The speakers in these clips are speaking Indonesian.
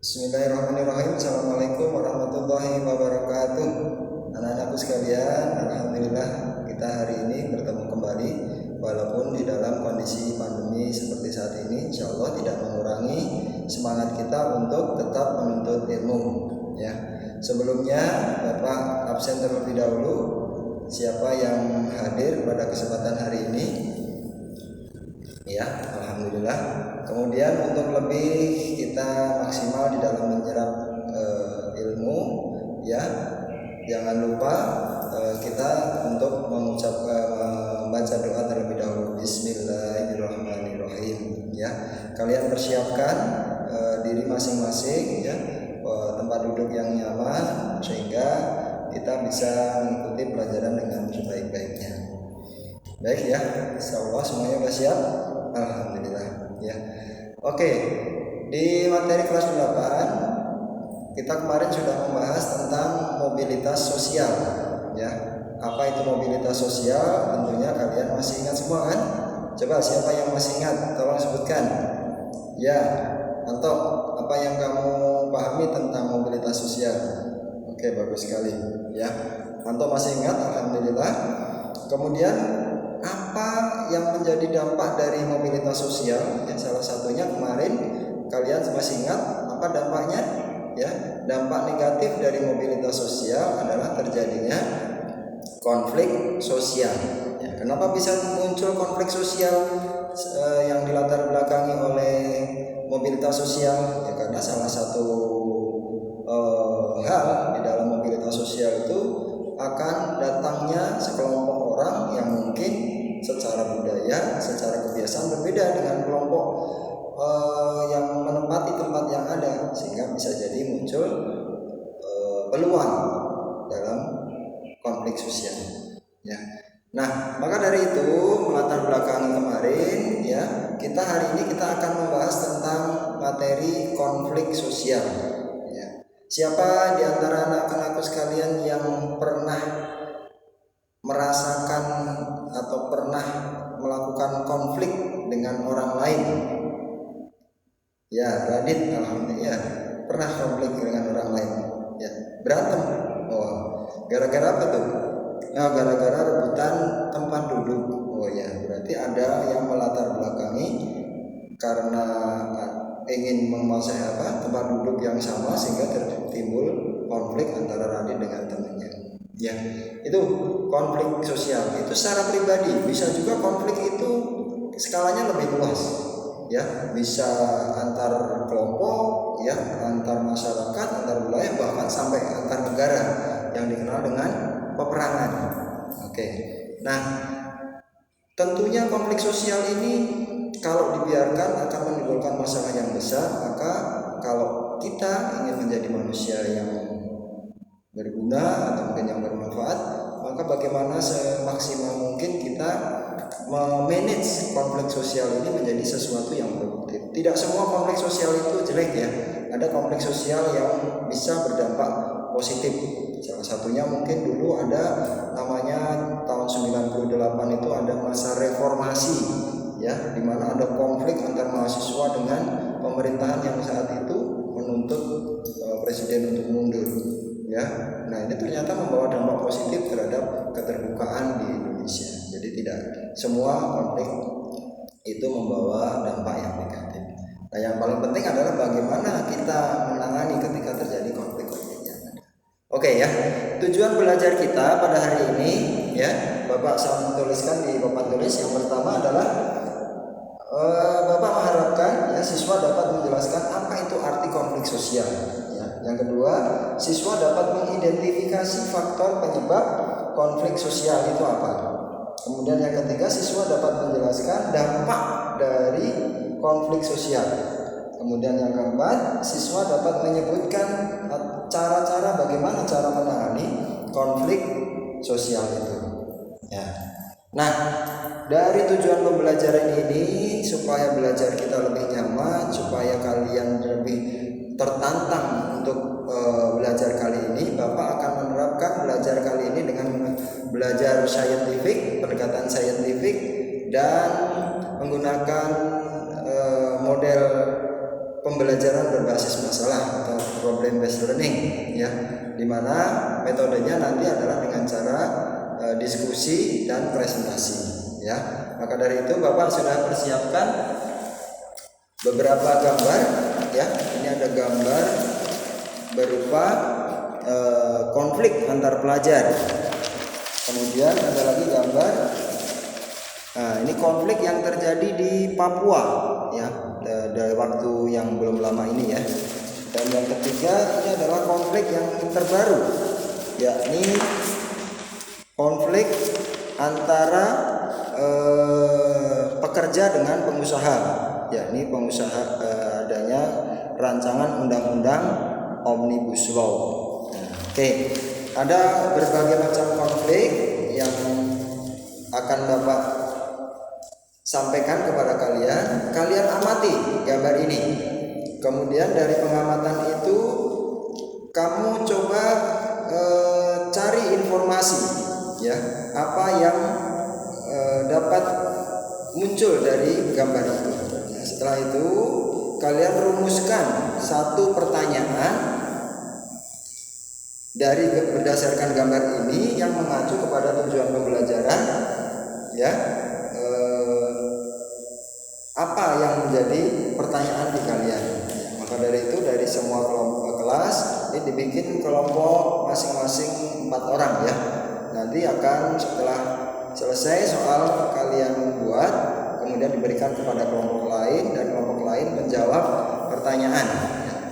Bismillahirrahmanirrahim. Assalamualaikum warahmatullahi wabarakatuh. Anak-anakku sekalian, alhamdulillah kita hari ini bertemu kembali. Walaupun di dalam kondisi pandemi seperti saat ini, insya Allah tidak mengurangi semangat kita untuk tetap menuntut ilmu. Ya, sebelumnya Bapak absen terlebih dahulu. Siapa yang hadir pada kesempatan hari ini? Ya, alhamdulillah. Kemudian untuk lebih kita maksimal di dalam menyerap ilmu, ya, jangan lupa kita untuk membaca doa terlebih dahulu. Bismillahirrahmanirrahim. Ya, kalian persiapkan diri masing-masing, ya, tempat duduk yang nyaman sehingga kita bisa mengikuti pelajaran dengan sebaik-baiknya. Baik ya, insyaallah semuanya sudah siap. Alhamdulillah ya. Oke, di materi kelas 8 kita kemarin sudah membahas tentang mobilitas sosial ya. Apa itu mobilitas sosial? Tentunya kalian masih ingat semua kan? Coba siapa yang masih ingat? Tolong sebutkan. Ya, Anto, apa yang kamu pahami tentang mobilitas sosial? Oke, bagus sekali ya. Anto masih ingat, alhamdulillah. Kemudian apa yang menjadi dampak dari mobilitas sosial? Ya, salah satunya kemarin kalian masih ingat apa dampaknya? Ya, dampak negatif dari mobilitas sosial adalah terjadinya konflik sosial. Ya, kenapa bisa muncul konflik sosial yang dilatar belakangi oleh mobilitas sosial? Ya, karena salah satu hal di dalam mobilitas sosial itu akan datangnya sekelompok orang yang mungkin secara budaya, secara kebiasaan berbeda dengan kelompok yang menempati tempat yang ada, sehingga bisa jadi muncul peluang dalam konflik sosial. Ya. Nah, maka dari itu melatar belakangi kemarin, ya, kita hari ini kita akan membahas tentang materi konflik sosial. Ya. Siapa di antara anak-anakku sekalian yang pernah merasakan atau pernah melakukan konflik dengan orang lain? Ya, Radit, alhamdulillah ya, pernah konflik dengan orang lain. Ya, berantem. Oh, gara-gara apa tuh? Nah, gara-gara rebutan tempat duduk. Oh ya, berarti ada yang melatar belakangi karena ingin menguasai tempat duduk yang sama sehingga timbul konflik antara Radit dengan temannya. Ya, itu konflik sosial. Itu secara pribadi. Bisa juga konflik itu skalanya lebih luas. Ya, bisa antar kelompok, ya, antar masyarakat, antar wilayah, bahkan sampai antar negara yang dikenal dengan peperangan. Oke. Nah, tentunya konflik sosial ini kalau dibiarkan akan menimbulkan masalah yang besar. Maka kalau kita ingin menjadi manusia yang berguna atau mungkin yang bermanfaat, maka bagaimana semaksimal mungkin kita memanage konflik sosial ini menjadi sesuatu yang produktif. Tidak semua konflik sosial itu jelek ya. Ada konflik sosial yang bisa berdampak positif. Salah satunya mungkin dulu ada namanya tahun 98 itu ada masa reformasi ya, di mana ada konflik antar mahasiswa dengan pemerintahan yang saat itu menuntut presiden untuk mundur. Ya, nah ini ternyata membawa dampak positif terhadap keterbukaan di Indonesia. Jadi tidak semua konflik itu membawa dampak yang negatif. Nah, yang paling penting adalah bagaimana kita menangani ketika terjadi konflik-konflik yang ada. Oke ya, tujuan belajar kita pada hari ini ya, Bapak saya tuliskan di papan tulis. Yang pertama adalah Bapak mengharapkan ya siswa dapat menjelaskan apa itu arti konflik sosial. Yang kedua, siswa dapat mengidentifikasi faktor penyebab konflik sosial itu apa. Kemudian yang ketiga, siswa dapat menjelaskan dampak dari konflik sosial. Kemudian yang keempat, siswa dapat menyebutkan cara-cara bagaimana cara menangani konflik sosial itu. Ya. Nah, dari tujuan pembelajaran ini supaya belajar kita lebih nyaman, supaya kalian lebih tertantang untuk belajar kali ini, Bapak akan menerapkan belajar kali ini dengan belajar saintifik, pendekatan saintifik, dan menggunakan model pembelajaran berbasis masalah atau problem based learning ya, dimana metodenya nanti adalah dengan cara diskusi dan presentasi ya. Maka dari itu Bapak sudah persiapkan beberapa gambar ya. Ini ada gambar berupa konflik antar pelajar. Kemudian ada lagi gambar, nah ini konflik yang terjadi di Papua ya, dari waktu yang belum lama ini ya. Dan yang ketiga ini adalah konflik yang terbaru, yakni konflik antara pekerja dengan pengusaha, yakni pengusaha, adanya rancangan undang-undang Omnibus Law. Oke, ada berbagai macam konflik yang akan Bapak sampaikan kepada kalian. Kalian amati gambar ini. Kemudian dari pengamatan itu kamu coba cari informasi ya, apa yang dapat muncul dari gambar itu. Nah, setelah itu kalian rumuskan satu pertanyaan dari berdasarkan gambar ini yang mengacu kepada tujuan pembelajaran ya. Apa yang menjadi pertanyaan di kalian ya. Maka dari itu dari semua kelompok kelas ini dibikin kelompok masing-masing 4 orang ya. Nanti akan setelah selesai soal kalian buat, kemudian diberikan kepada kelompok lain dan kelompok lain menjawab pertanyaan.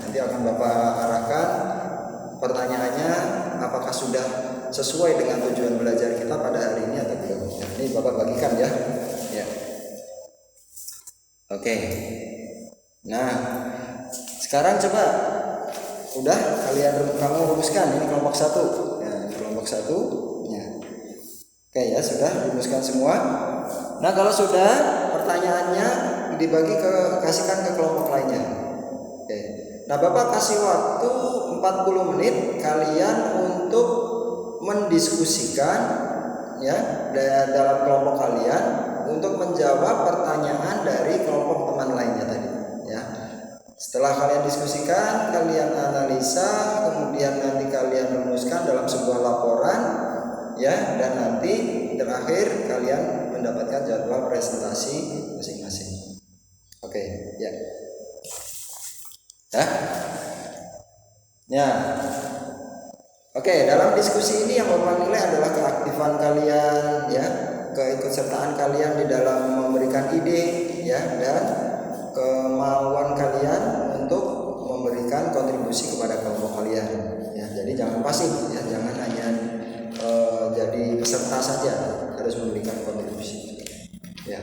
Nanti akan Bapak arahkan pertanyaannya apakah sudah sesuai dengan tujuan belajar kita pada hari ini atau belum. Ya, ini Bapak bagikan ya. Ya. Oke. Nah, sekarang coba udah kamu rumuskan ini kelompok 1. Ya, kelompok 1. Ya. Oke ya, sudah rumuskan semua. Nah, kalau sudah pertanyaannya kasihkan ke kelompok lainnya. Oke. Nah, Bapak kasih waktu 40 menit kalian untuk mendiskusikan ya dalam kelompok kalian untuk menjawab pertanyaan dari kelompok teman lainnya tadi ya. Setelah kalian diskusikan, kalian analisa, kemudian nanti kalian rumuskan dalam sebuah laporan ya, dan nanti terakhir kalian mendapatkan jadwal presentasi masing-masing. Oke, ya. Ya. Oke, dalam diskusi ini yang Bapak nilai adalah keaktifan kalian ya, keikutsertaan kalian di dalam memberikan ide ya, dan kemauan kalian untuk memberikan kontribusi kepada kelompok kalian ya. Jadi jangan pasif ya, jangan hanya jadi peserta saja, harus memberikan kontribusi ya.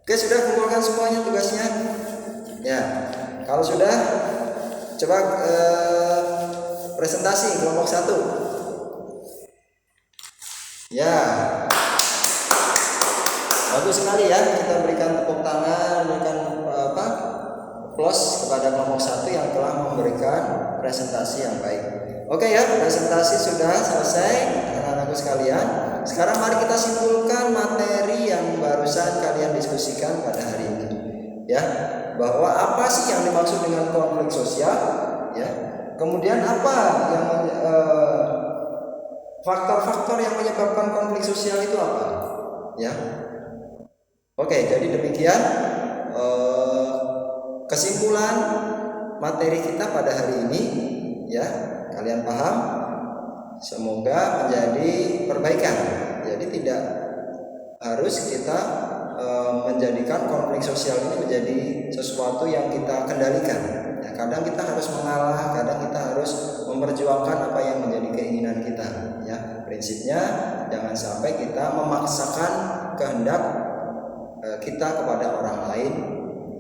Oke, sudah kumpulkan semuanya tugasnya ya. Kalau sudah, coba presentasi kelompok 1. Ya, bagus sekali ya. Kita berikan tepuk tangan, berikan applause kepada kelompok 1 yang telah memberikan presentasi yang baik. Oke ya, presentasi sudah selesai anak-anakku sekalian. Sekarang mari kita simpulkan materi yang barusan kalian diskusikan pada hari ini ya, bahwa apa sih yang dimaksud dengan konflik sosial ya. Kemudian apa yang faktor-faktor yang menyebabkan konflik sosial itu apa? Ya. Oke, jadi demikian kesimpulan materi kita pada hari ini ya. Kalian paham? Semoga menjadi perbaikan. Jadi tidak harus kita menjadikan konflik sosial ini menjadi sesuatu yang kita kendalikan. Ya, kadang kita harus mengalah, kadang kita harus memperjuangkan apa yang menjadi keinginan kita. Ya, prinsipnya jangan sampai kita memaksakan kehendak kita kepada orang lain.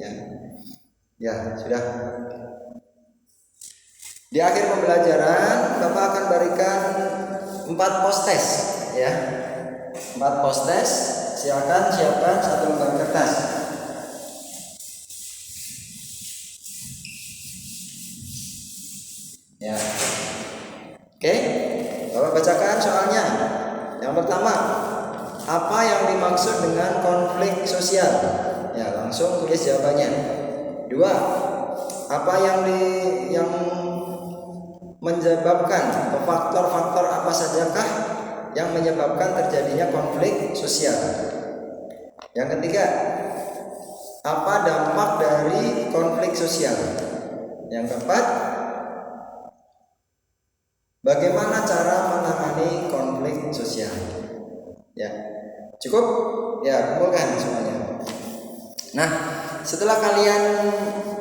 Ya, ya sudah. Di akhir pembelajaran, Bapak akan berikan 4 post test. Ya, 4 post test. Silakan siapkan 1 lembar kertas. Ya. Oke. Bapak bacakan soalnya. Yang pertama, apa yang dimaksud dengan konflik sosial? Ya, langsung tulis jawabannya. 2. Apa yang menyebabkan, atau faktor-faktor apa sajakah yang menyebabkan terjadinya konflik sosial? Yang ketiga, apa dampak dari konflik sosial? Yang keempat, bagaimana cara menangani konflik sosial? Ya, cukup? Ya, kumpulkan semuanya. Nah, setelah kalian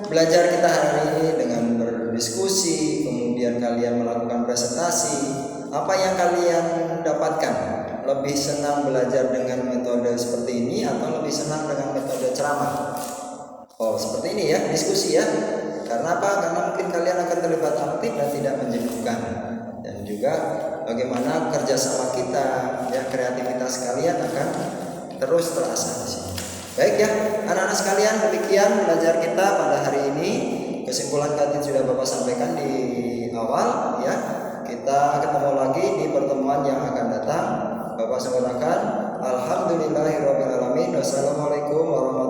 belajar kita hari ini dengan berdiskusi, kemudian kalian melakukan presentasi, apa yang kalian dapatkan? Lebih senang belajar dengan metode seperti ini atau lebih senang dengan metode ceramah? Oh, seperti ini ya, diskusi ya. Karena apa? Karena mungkin kalian akan terlibat aktif dan tidak menjenuhkan. Dan juga bagaimana kerjasama kita, ya, kreativitas kalian akan terus terasah di sini. Baik ya, anak-anak sekalian, demikian belajar kita pada hari ini. Kesimpulan tadi sudah Bapak sampaikan di awal ya. Kita ketemu lagi di pertemuan yang akan datang. Bapak sampaikan alhamdulillahirabbil alamin. Wassalamualaikum warahmatullahi wabarakatuh.